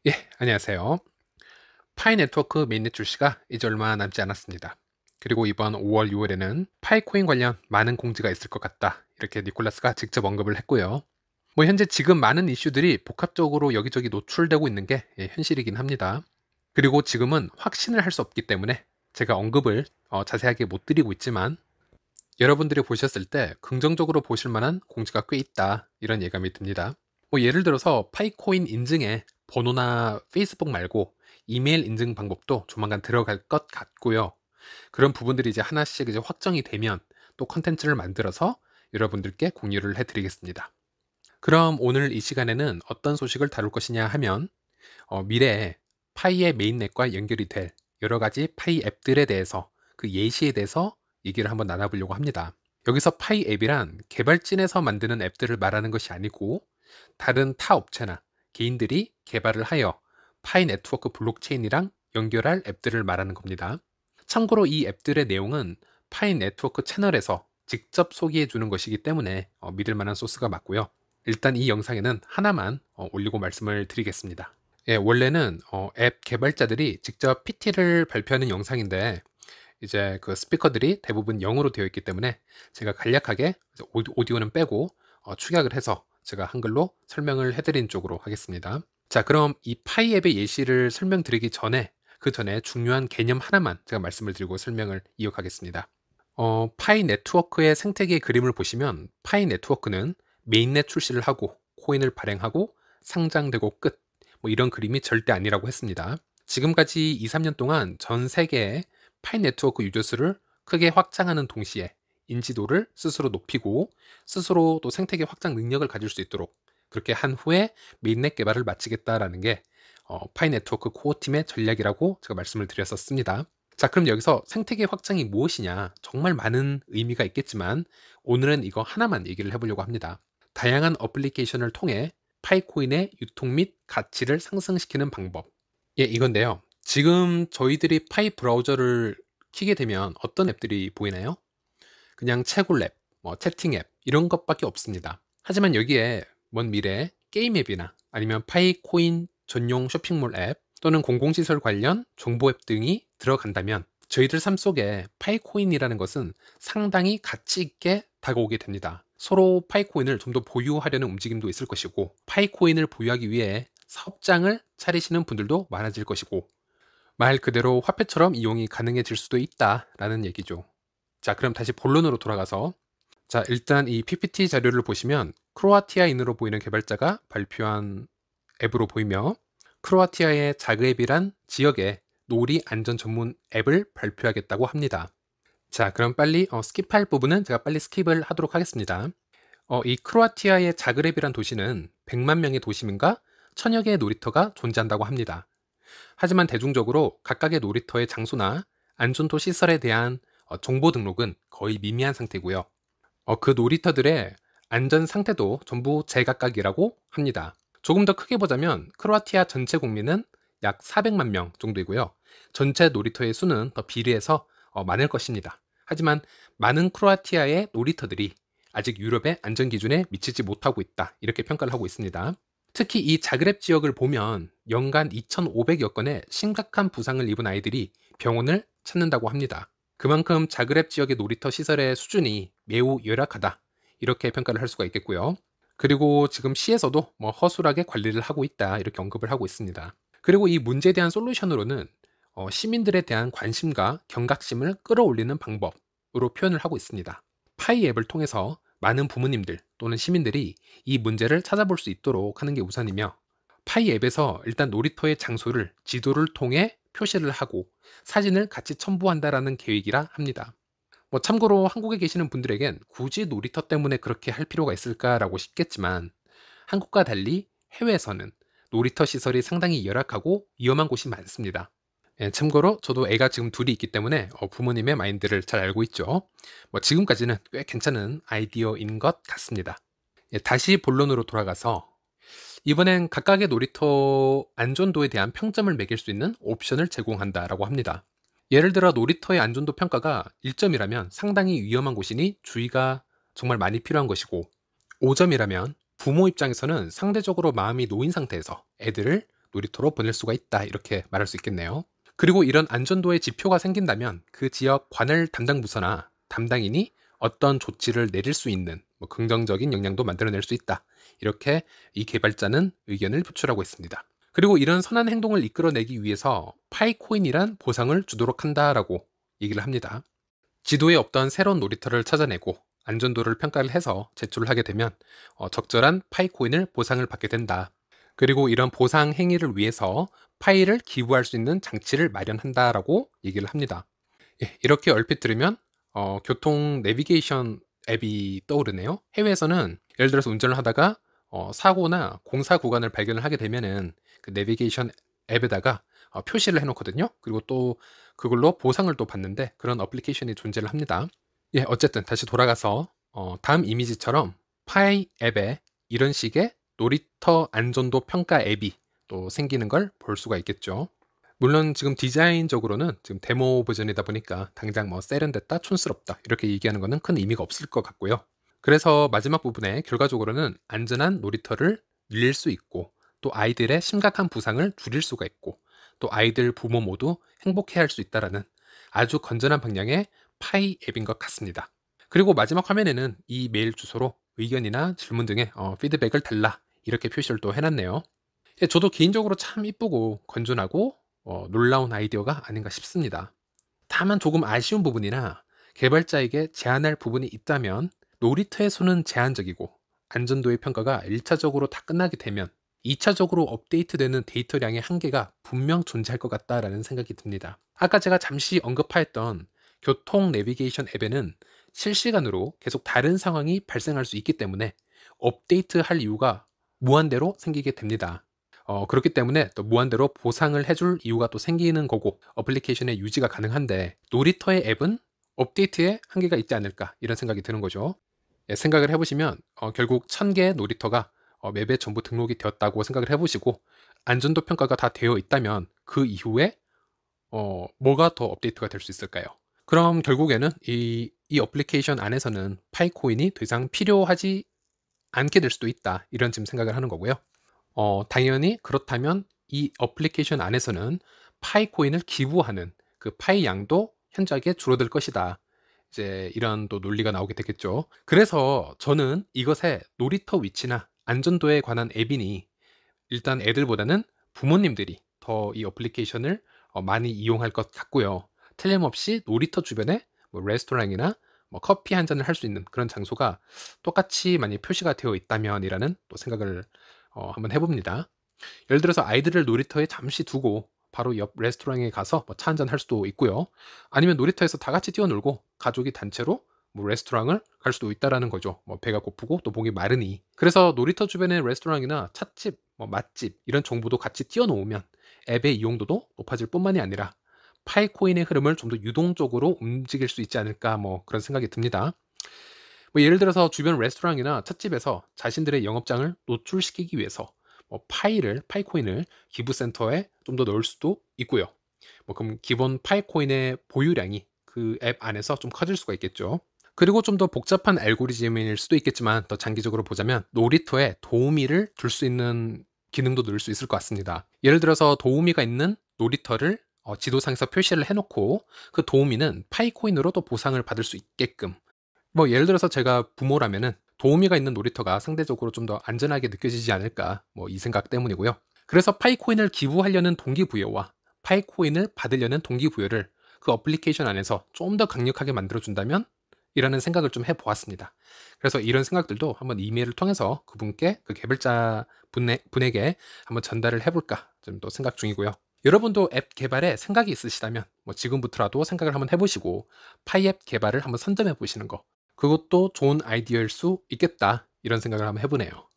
예, 안녕하세요. 파이 네트워크 메인넷 출시가 이제 얼마 남지 않았습니다. 그리고 이번 5월, 6월에는 파이코인 관련 많은 공지가 있을 것 같다. 이렇게 니콜라스가 직접 언급을 했고요. 현재 지금 많은 이슈들이 복합적으로 여기저기 노출되고 있는 게 현실이긴 합니다. 그리고 지금은 확신을 할 수 없기 때문에 제가 언급을 자세하게 못 드리고 있지만 여러분들이 보셨을 때 긍정적으로 보실 만한 공지가 꽤 있다. 이런 예감이 듭니다. 예를 들어서 파이코인 인증에 번호나 페이스북 말고 이메일 인증 방법도 조만간 들어갈 것 같고요. 그런 부분들이 이제 하나씩 이제 확정이 되면 또 컨텐츠를 만들어서 여러분들께 공유를 해드리겠습니다. 그럼 오늘 이 시간에는 어떤 소식을 다룰 것이냐 하면 미래에 파이의 메인넷과 연결이 될 여러 가지 파이 앱들에 대해서 그 예시에 대해서 얘기를 한번 나눠보려고 합니다. 여기서 파이 앱이란 개발진에서 만드는 앱들을 말하는 것이 아니고 다른 타 업체나 개인들이 개발을 하여 파이 네트워크 블록체인이랑 연결할 앱들을 말하는 겁니다. 참고로 이 앱들의 내용은 파이 네트워크 채널에서 직접 소개해 주는 것이기 때문에 믿을 만한 소스가 맞고요. 일단 이 영상에는 하나만 올리고 말씀을 드리겠습니다. 예, 원래는 앱 개발자들이 직접 PT를 발표하는 영상인데 이제 그 스피커들이 대부분 영어로 되어 있기 때문에 제가 간략하게 오디오는 빼고 축약을 해서 제가 한글로 설명을 해드린 쪽으로 하겠습니다. 자, 그럼 이 파이 앱의 예시를 설명드리기 전에 그 전에 중요한 개념 하나만 제가 말씀을 드리고 설명을 이어가겠습니다. 파이 네트워크의 생태계의 그림을 보시면 파이 네트워크는 메인넷 출시를 하고 코인을 발행하고 상장되고 끝, 이런 그림이 절대 아니라고 했습니다. 지금까지 2, 3년 동안 전 세계의 파이 네트워크 유저 수를 크게 확장하는 동시에 인지도를 스스로 높이고 스스로 또 생태계 확장 능력을 가질 수 있도록 그렇게 한 후에 메인넷 개발을 마치겠다라는 게 파이 네트워크 코어 팀의 전략이라고 제가 말씀을 드렸었습니다. 자, 그럼 여기서 생태계 확장이 무엇이냐? 정말 많은 의미가 있겠지만 오늘은 이거 하나만 얘기를 해보려고 합니다. 다양한 어플리케이션을 통해 파이코인의 유통 및 가치를 상승시키는 방법. 예, 이건데요. 지금 저희들이 파이 브라우저를 키게 되면 어떤 앱들이 보이나요? 그냥 채굴 앱, 채팅 앱 이런 것밖에 없습니다. 하지만 여기에 먼 미래에 게임 앱이나 아니면 파이코인 전용 쇼핑몰 앱 또는 공공시설 관련 정보 앱 등이 들어간다면 저희들 삶 속에 파이코인이라는 것은 상당히 가치 있게 다가오게 됩니다. 서로 파이코인을 좀 더 보유하려는 움직임도 있을 것이고 파이코인을 보유하기 위해 사업장을 차리시는 분들도 많아질 것이고 말 그대로 화폐처럼 이용이 가능해질 수도 있다라는 얘기죠. 자, 그럼 다시 본론으로 돌아가서 자, 일단 이 PPT 자료를 보시면 크로아티아인으로 보이는 개발자가 발표한 앱으로 보이며 크로아티아의 자그랩이란 지역의 놀이 안전 전문 앱을 발표하겠다고 합니다. 자, 그럼 빨리 스킵할 부분은 제가 빨리 스킵을 하도록 하겠습니다. 이 크로아티아의 자그랩이란 도시는 100만 명의 도시민과 천여 개의 놀이터가 존재한다고 합니다. 하지만 대중적으로 각각의 놀이터의 장소나 안전도 시설에 대한 정보 등록은 거의 미미한 상태고요. 그 놀이터들의 안전 상태도 전부 제각각이라고 합니다. 조금 더 크게 보자면 크로아티아 전체 국민은 약 400만 명 정도이고요. 전체 놀이터의 수는 더 비례해서 많을 것입니다. 하지만 많은 크로아티아의 놀이터들이 아직 유럽의 안전 기준에 미치지 못하고 있다. 이렇게 평가를 하고 있습니다. 특히 이 자그렙 지역을 보면 연간 2,500여 건의 심각한 부상을 입은 아이들이 병원을 찾는다고 합니다. 그만큼 자그렙 지역의 놀이터 시설의 수준이 매우 열악하다. 이렇게 평가를 할 수가 있겠고요. 그리고 지금 시에서도 허술하게 관리를 하고 있다. 이렇게 언급을 하고 있습니다. 그리고 이 문제에 대한 솔루션으로는 시민들에 대한 관심과 경각심을 끌어올리는 방법으로 표현을 하고 있습니다. 파이 앱을 통해서 많은 부모님들 또는 시민들이 이 문제를 찾아볼 수 있도록 하는 게 우선이며 파이 앱에서 일단 놀이터의 장소를 지도를 통해 표시를 하고 사진을 같이 첨부한다라는 계획이라 합니다. 참고로 한국에 계시는 분들에겐 굳이 놀이터 때문에 그렇게 할 필요가 있을까라고 싶겠지만 한국과 달리 해외에서는 놀이터 시설이 상당히 열악하고 위험한 곳이 많습니다. 예, 참고로 저도 애가 지금 둘이 있기 때문에 부모님의 마인드를 잘 알고 있죠. 지금까지는 꽤 괜찮은 아이디어인 것 같습니다. 예, 다시 본론으로 돌아가서 이번엔 각각의 놀이터 안전도에 대한 평점을 매길 수 있는 옵션을 제공한다라고 합니다. 예를 들어 놀이터의 안전도 평가가 1점이라면 상당히 위험한 곳이니 주의가 정말 많이 필요한 것이고 5점이라면 부모 입장에서는 상대적으로 마음이 놓인 상태에서 애들을 놀이터로 보낼 수가 있다. 이렇게 말할 수 있겠네요. 그리고 이런 안전도의 지표가 생긴다면 그 지역 관할 담당 부서나 담당인이 어떤 조치를 내릴 수 있는 긍정적인 영향도 만들어낼 수 있다. 이렇게 이 개발자는 의견을 표출하고 있습니다. 그리고 이런 선한 행동을 이끌어내기 위해서 파이코인이란 보상을 주도록 한다라고 얘기를 합니다. 지도에 없던 새로운 놀이터를 찾아내고 안전도를 평가를 해서 제출을 하게 되면 적절한 파이코인을 보상을 받게 된다. 그리고 이런 보상 행위를 위해서 파이를 기부할 수 있는 장치를 마련한다라고 얘기를 합니다. 예, 이렇게 얼핏 들으면 교통 내비게이션 앱이 떠오르네요. 해외에서는 예를 들어서 운전을 하다가 사고나 공사 구간을 발견을 하게 되면은 그 내비게이션 앱에다가 표시를 해놓거든요. 그리고 또 그걸로 보상을 또 받는데 그런 어플리케이션이 존재를 합니다. 예, 어쨌든 다시 돌아가서 다음 이미지처럼 파이 앱에 이런 식의 놀이터 안전도 평가 앱이 또 생기는 걸 볼 수가 있겠죠. 물론 지금 디자인적으로는 지금 데모 버전이다 보니까 당장 뭐 세련됐다, 촌스럽다 이렇게 얘기하는 거는 큰 의미가 없을 것 같고요. 그래서 마지막 부분에 결과적으로는 안전한 놀이터를 늘릴 수 있고 또 아이들의 심각한 부상을 줄일 수가 있고 또 아이들 부모 모두 행복해 할 수 있다라는 아주 건전한 방향의 파이 앱인 것 같습니다. 그리고 마지막 화면에는 이 메일 주소로 의견이나 질문 등의 피드백을 달라 이렇게 표시를 또 해놨네요. 예, 저도 개인적으로 참 이쁘고 건전하고 놀라운 아이디어가 아닌가 싶습니다. 다만 조금 아쉬운 부분이나 개발자에게 제한할 부분이 있다면 놀이터에서는 제한적이고 안전도의 평가가 1차적으로 다 끝나게 되면 2차적으로 업데이트되는 데이터량의 한계가 분명 존재할 것 같다라는 생각이 듭니다. 아까 제가 잠시 언급하였던 교통 내비게이션 앱에는 실시간으로 계속 다른 상황이 발생할 수 있기 때문에 업데이트할 이유가 무한대로 생기게 됩니다. 그렇기 때문에 또 무한대로 보상을 해줄 이유가 또 생기는 거고 어플리케이션의 유지가 가능한데 놀이터의 앱은 업데이트에 한계가 있지 않을까 이런 생각이 드는 거죠. 예, 생각을 해보시면 결국 1000개의 놀이터가 맵에 전부 등록이 되었다고 생각을 해보시고 안전도 평가가 다 되어 있다면 그 이후에 뭐가 더 업데이트가 될 수 있을까요? 그럼 결국에는 이 어플리케이션 안에서는 파이코인이 더 이상 필요하지 않게 될 수도 있다 이런 지금 생각을 하는 거고요. 당연히 그렇다면 이 어플리케이션 안에서는 파이코인을 기부하는 그 파이 양도 현저하게 줄어들 것이다. 이제 이런 또 논리가 나오게 되겠죠. 그래서 저는 이것의 놀이터 위치나 안전도에 관한 앱이니 일단 애들보다는 부모님들이 더 이 어플리케이션을 많이 이용할 것 같고요. 틀림없이 놀이터 주변에 뭐 레스토랑이나 뭐 커피 한 잔을 할 수 있는 그런 장소가 똑같이 많이 표시가 되어 있다면이라는 또 생각을 한번 해봅니다. 예를 들어서 아이들을 놀이터에 잠시 두고 바로 옆 레스토랑에 가서 뭐 차 한잔 할 수도 있고요. 아니면 놀이터에서 다 같이 뛰어놀고 가족이 단체로 뭐 레스토랑을 갈 수도 있다라는 거죠. 뭐 배가 고프고 또 목이 마르니. 그래서 놀이터 주변의 레스토랑이나 찻집, 뭐 맛집 이런 정보도 같이 띄워놓으면 앱의 이용도도 높아질 뿐만이 아니라 파이코인의 흐름을 좀 더 유동적으로 움직일 수 있지 않을까 뭐 그런 생각이 듭니다. 뭐 예를 들어서 주변 레스토랑이나 찻집에서 자신들의 영업장을 노출시키기 위해서 뭐 파이코인을 기부센터에 좀 더 넣을 수도 있고요. 뭐 그럼 기본 파이코인의 보유량이 그 앱 안에서 좀 커질 수가 있겠죠. 그리고 좀 더 복잡한 알고리즘일 수도 있겠지만 더 장기적으로 보자면 놀이터에 도우미를 둘 수 있는 기능도 넣을 수 있을 것 같습니다. 예를 들어서 도우미가 있는 놀이터를 지도상에서 표시를 해놓고 그 도우미는 파이코인으로 또 보상을 받을 수 있게끔 뭐 예를 들어서 제가 부모라면은 도우미가 있는 놀이터가 상대적으로 좀 더 안전하게 느껴지지 않을까 뭐 이 생각 때문이고요. 그래서 파이코인을 기부하려는 동기부여와 파이코인을 받으려는 동기부여를 그 어플리케이션 안에서 좀 더 강력하게 만들어준다면 이라는 생각을 좀 해보았습니다. 그래서 이런 생각들도 한번 이메일을 통해서 그분께 그 개발자 분에게 한번 전달을 해볼까 좀 또 생각 중이고요. 여러분도 앱 개발에 생각이 있으시다면 뭐 지금부터라도 생각을 한번 해보시고 파이앱 개발을 한번 선점해 보시는 거 그것도 좋은 아이디어일 수 있겠다 이런 생각을 한번 해보네요.